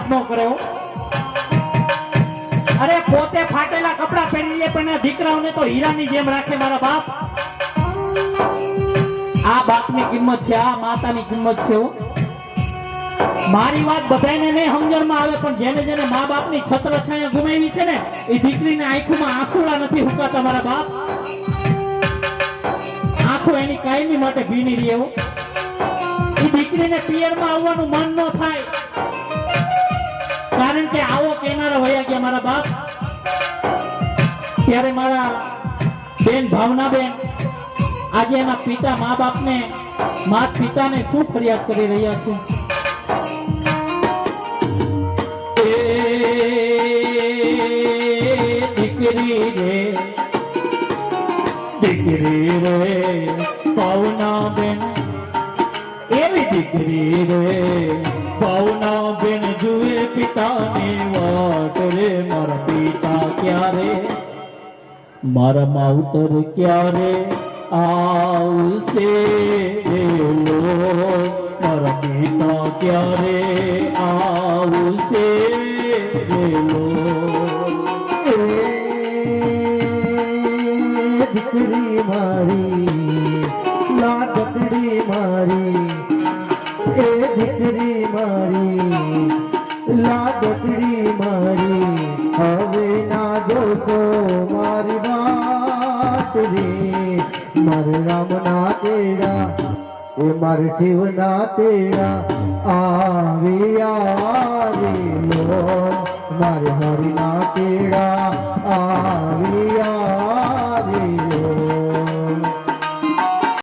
ખરાબ ન કરે હો। અરે પોતે ફાટેલા કપડા પહેરી લે પણ દીકરાઓને તો હીરાની જેમ રાખે મારા બાપ। આ બાપની કિંમત છે, આ માતાની કિંમત છે હો। મારી વાત બધાને નહીં સમજણમાં આવે પણ જેને જેને મા બાપની છત્રછાયા ગુમાવી છે ને એ દીકરીને આંખોમાં આંસુડા નથી હુકાતા મારા બાપ। આંખો એની કાયમી માટે ભીની રહે હો। એ દીકરીને પિયરમાં આવવાનું મન ન થાય કારણ કે આવો કેનારા વયા ગયા મારા બાપ। ત્યારે મારા બેન ભાવનાબેન આજે એના પિતા મા બાપને માત પિતાને શું ફરિયાદ કરી રહ્યા છે? દીકરી રે ભાવનાબેન, એવી દીકરી રે ભાવનાબેન જુએ પિતાની વાટ રે। મારા પિતા ક્યારે, મારા માવતર ક્યારે આવશે લો, મારા પિતા ક્યારે આવશે લો। દીકરી મારી લાડકડી મારી, એ દીકરી મારી લાડકડી મારી, હવે ના જોશો મારી વાત રે। મારે રામના તેડા એ મારે શિવના તેડા આવ્યા રે લો, મારે હરિના તેડા